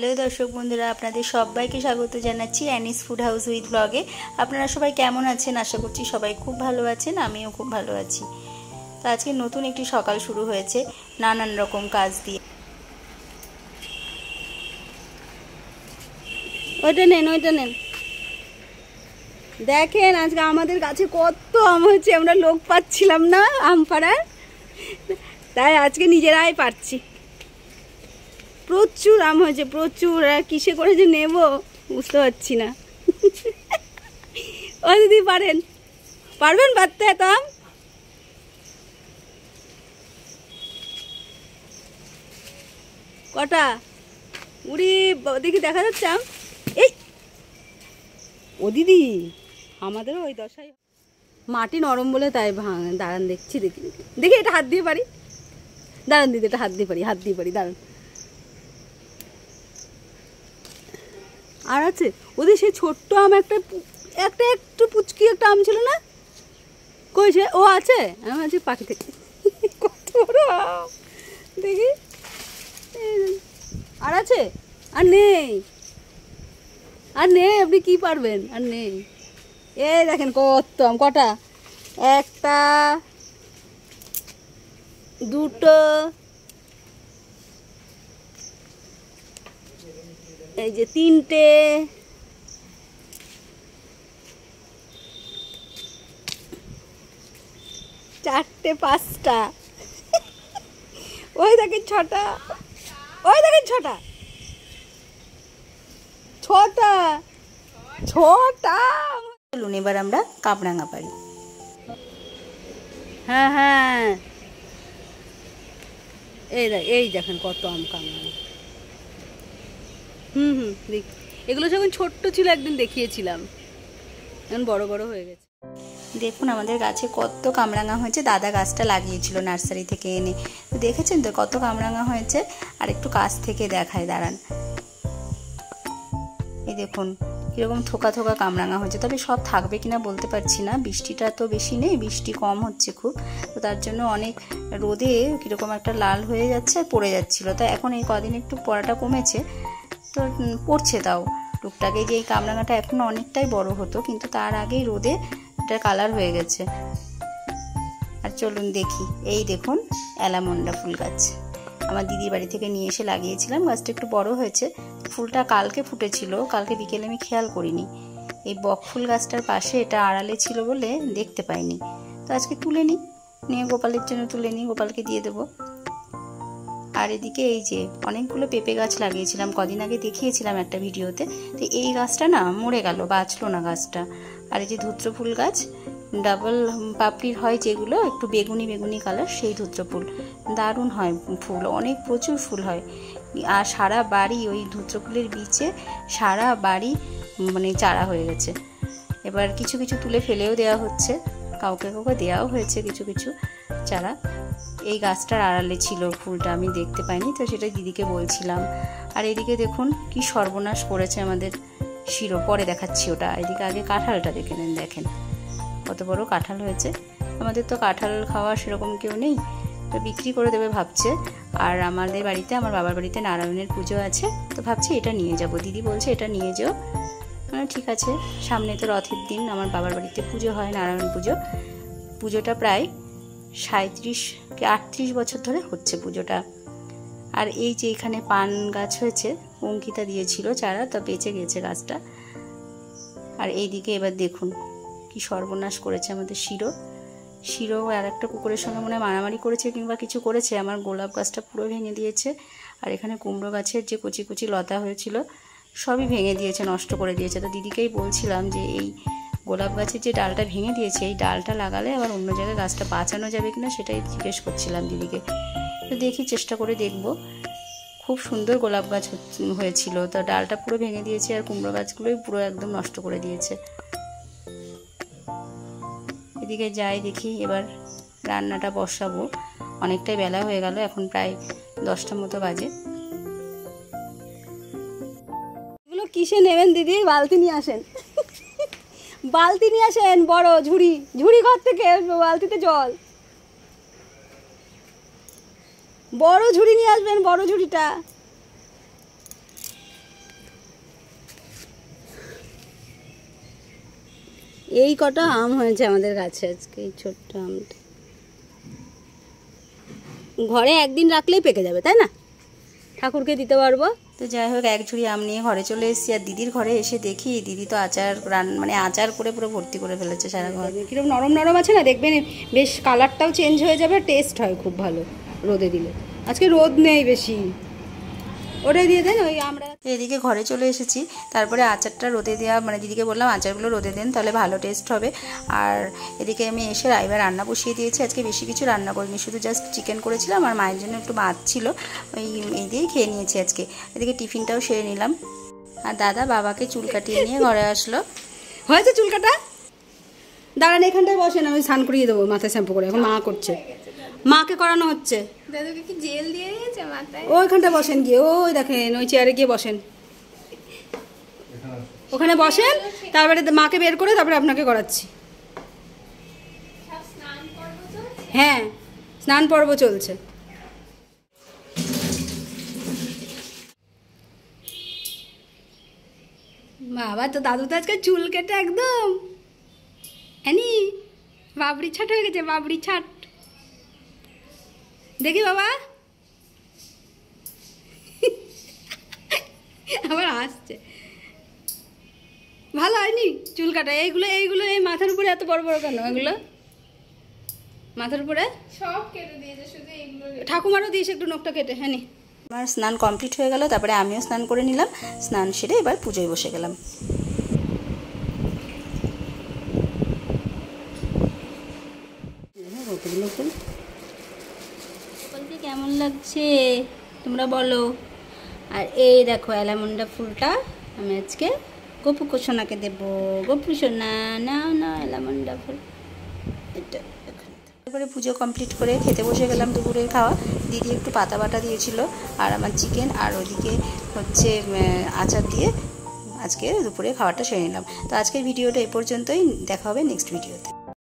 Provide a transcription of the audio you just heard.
Hello দর্শক বন্ধুরা, আপনাদের সবাইকে স্বাগত জানাচ্ছি অ্যানিস ফুড হাউস উইথ ব্লগে। আপনারা সবাই কেমন আছেন? আশা করছি সবাই খুব ভালো আছেন, আমিও খুব ভালো আছি। তো আজকে নতুন একটি সকাল শুরু হয়েছে নানান রকম কাজ দিয়ে। ওইটা নেন দেখেন, আজকে আমাদের গাছে কত আম হয়েছে। আমরা লোক পাচ্ছিলাম না আম পাড়ার, তাই আজকে নিজেরাই পারছি। প্রচুর আম হয়েছে, প্রচুর। আর কিসে করে যে নেব বুঝতে পারছি না। ও দিদি পারবেন পারতে এত আম? কটা উড়ি দেখি দেখা যাচ্ছে আম। এই ও দিদি, আমাদেরও ওই দশাই। মাটি নরম বলে তাই দাঁড়ান দেখছি, দেখি এটা হাত দিয়ে পারি। দাঁড়ান দিদি, এটা হাত দিয়ে পারি দাঁড়ান। আর আছে ওদের সেই ছোট্ট আম, একটা একটু পুচকি একটা আম ছিল না, কইছে ও আছে। আমি আছি পাখি থেকে। কত বড় আম দেখি। আর আছে? আর নেই, আপনি কি পারবেন? আর নেই। এই দেখেন কত আম। কটা? একটা, দুটো, এই যে তিনটে, চারটে, পাঁচটা, ওই দেখেন ছটা, ছটা। চলুন এবার আমরা কামরাঙা পারি। হ্যাঁ, এই দেখেন কত আম কামরাঙা। দেখ, এগুলো যখন ছোট্ট ছিল একদিন দেখিয়েছিলাম, এখন বড় বড় হয়ে গেছে। দেখুন আমাদের গাছে কত কামরাঙা হয়েছে। দাদা গাছটা লাগিয়েছিল নার্সারি থেকে এনে। দেখেছেন তো কত কামরাঙা হয়েছে। আর একটু কাছ থেকে দেখায়, দাঁড়ান। এই দেখুন কীরকম থোকা থোকা কামরাঙা হয়েছে। তবে সব থাকবে কিনা বলতে পারছি না, বৃষ্টিটা তো বেশি নেই, বৃষ্টি কম হচ্ছে খুব, তো তার জন্য অনেক রোদে কীরকম একটা লাল হয়ে যাচ্ছে আর পড়ে যাচ্ছিলো। তো এখন এই কদিন একটু পড়াটা কমেছে, তো পড়ছে তাও টুকটাক। এই যে এই কামরাঙাটা এখনও অনেকটাই বড় হতো, কিন্তু তার আগেই রোদে এটা কালার হয়ে গেছে। আর চলুন দেখি, এই দেখুন অ্যালামন্ডা ফুল গাছ আমার দিদির বাড়ি থেকে নিয়ে এসে লাগিয়েছিলাম। গাছটা একটু বড় হয়েছে। ফুলটা কালকে ফুটেছিল, কালকে বিকেলে আমি খেয়াল করিনি। এই বকফুল গাছটার পাশে এটা আড়ালে ছিল বলে দেখতে পাইনি। তো আজকে তুলে নিয়ে গোপালের জন্য তুলে নিই, গোপালকে দিয়ে দেবো। আর এদিকে এই যে অনেকগুলো পেঁপে গাছ লাগিয়েছিলাম, কদিন আগে দেখিয়েছিলাম একটা ভিডিওতে। তো এই গাছটা না মরে গেল, বাঁচলো না গাছটা। আর এই যে ধুত্র ফুল গাছ, ডাবল পাপড়ির হয় যেগুলো, একটু বেগুনি কালার, সেই ধুত্র ফুল দারুণ হয় ফুল, প্রচুর ফুল হয়। আর সারা বাড়ি ওই ধুত্র ফুলের বীজে সারা বাড়ি মানে চারা হয়ে গেছে। এবার কিছু কিছু তুলে ফেলেও দেওয়া হচ্ছে, কাউকে দেওয়াও হয়েছে কিছু চারা। এই গাছটার আড়ালে ছিল ফুলটা, আমি দেখতে পাইনি, তো সেটা দিদিকে বলছিলাম। আর এদিকে দেখুন কি সর্বনাশ করেছে আমাদের শিরো, পরে দেখাচ্ছি ওটা। এদিকে আগে কাঁঠালটা দেখে নেন, দেখেন কত বড় কাঁঠাল হয়েছে। আমাদের তো কাঁঠাল খাওয়া সেরকম কেউ নেই, তো বিক্রি করে দেবে ভাবছে। আর আমাদের বাড়িতে, আমার বাবার বাড়িতে নারায়ণের পুজো আছে, তো ভাবছি এটা নিয়ে যাব। দিদি বলছে এটা নিয়ে যাও, ঠিক আছে। সামনে তো রথের দিন আমার বাবার বাড়িতে পুজো হয়, নারায়ণ পুজোটা প্রায় 37 কি 38 বছর ধরে হচ্ছে পুজোটা। আর এই যে এখানে পান গাছ হয়েছে, অঙ্কিতা দিয়েছিল চারা, তা বেঁচে গেছে গাছটা। আর এইদিকে এবার দেখুন কি সর্বনাশ করেছে আমাদের শিরো আর একটা কুকুরের সঙ্গে মনে হয় মারামারি করেছে কিংবা কিছু করেছে, আমার গোলাপ গাছটা পুরো ভেঙে দিয়েছে। আর এখানে কুমড়ো গাছের যে কচি লতা হয়েছিল সবই ভেঙে দিয়েছে, নষ্ট করে দিয়েছে। তো দিদিকেই বলছিলাম যে এই গোলাপ গাছের যে ডালটা ভেঙে দিয়েছে, এই ডালটা লাগালে আবার অন্য জায়গায় গাছটা বাঁচানো যাবে কিনা সেটাই জিজ্ঞেস করছিলাম দিদিকে। তো দেখি, চেষ্টা করে দেখব। খুব সুন্দর গোলাপ গাছ হয়েছিল, তো ডালটা পুরো ভেঙে দিয়েছে, আর কুমড়ো গাছগুলোই পুরো একদম নষ্ট করে দিয়েছে। এদিকে যাই দেখি, এবার রান্নাটা বসাবো। অনেকটাই বেলা হয়ে গেল, এখন প্রায় 10টার মতো বাজে। এগুলো কিসে নেবেন দিদি? বালতি নিয়ে আসেন, বড় ঝুড়ি ঘর থেকে, বালতিতে জল, বড় ঝুড়ি নিয়ে আসবেন, বড় ঝুড়িটা। এই কটা আম হয়েছে আমাদের গাছে আজকে, এই ছোট্ট আমটা। ঘরে একদিন রাখলেই পেকে যাবে, তাই না? ঠাকুরকে দিতে পারবো। তো যাই হোক, এক ঝুড়ি আম নিয়ে ঘরে চলে এসেছি। আর দিদির ঘরে এসে দেখি দিদি তো আচার মানে আচার করে পুরো ভর্তি করে ফেলেছে সারা ঘর। কিরকম নরম নরম আছে না, দেখবেন বেশ কালারটাও চেঞ্জ হয়ে যাবে, টেস্ট হয় খুব ভালো রোদে দিলে। আজকে রোদ নেই বেশি, ওটাই দিয়ে দেন। ওই আমরা এদিকে ঘরে চলে এসেছি, তারপরে আচারটা রোদে দেওয়া, মানে দিদিকে বললাম আচারগুলো রোদে দেন, তাহলে ভালো টেস্ট হবে। আর এদিকে আমি এসে এবার রান্না বসিয়ে দিয়েছি। আজকে বেশি কিছু রান্না করিনি, শুধু জাস্ট চিকেন করেছিলাম আর মায়ের জন্য একটু মাছ ছিল, এই দিয়েই খেয়ে নিয়েছি আজকে। এদিকে টিফিনটাও সেরে নিলাম। আর দাদা বাবাকে চুল কাটিয়ে নিয়ে ঘরে আসলো। হয়েছে চুল কাটা? দাঁড়ান এখানটায় বসেন, আমি স্নান করিয়ে দেবো মাথায় শ্যাম্পু করে। এখন মা করছে, মাকে করানো হচ্ছে। দাদুকে কি জেল দিয়ে দিয়েছে মাথায়? ওইখানটা বসেন গিয়ে, ওই দেখেন ওই চেয়ারে গিয়ে বসেন, ওখানে বসেন। তারপরে মাকে বের করে তারপরে আপনাকে করাচ্ছি। হ্যাঁ, স্নান পর্ব চলছে। বাবা, তো দাদু তো আজকে চুল কেটে একদম বাবরি ছাট হয়ে গেছে, বাবরি ছাট। দেখি বাবা, আবার আসছে। ভালো হয়নি চুল কাটা? এইগুলো এই মাথার উপরে এত বড় বড় কেন? এগুলো মাথার উপরে সব কেটে দিয়েছে, শুধু এগুলো। ঠাকুমারও দিয়েছে একটু নখটা কেটে। হ্যাঁ, আমার স্নান কমপ্লিট হয়ে গেল, তারপরে আমিও স্নান করে নিলাম। স্নান সেরে এবার পুজোয় বসে গেলাম। সকলকে কেমন লাগছে তোমরা বলো। আর এই দেখো অ্যালামন্ডা ফুলটা আমি আজকে গপু সোনাকে দেবো। গপু সোনা নাও নাও অ্যালামন্ডা ফুল। এটা তারপরে পুজো কমপ্লিট করে খেতে বসে গেলাম দুপুরের খাওয়া। দিদি একটু পাতা বাটা দিয়েছিল আর আমার চিকেন, আর ওদিকে হচ্ছে আচার দিয়ে আজকে দুপুরে খাওয়াটা সেরে নিলাম। তো আজকের ভিডিওটা এ পর্যন্তই, দেখা হবে নেক্সট ভিডিওতে।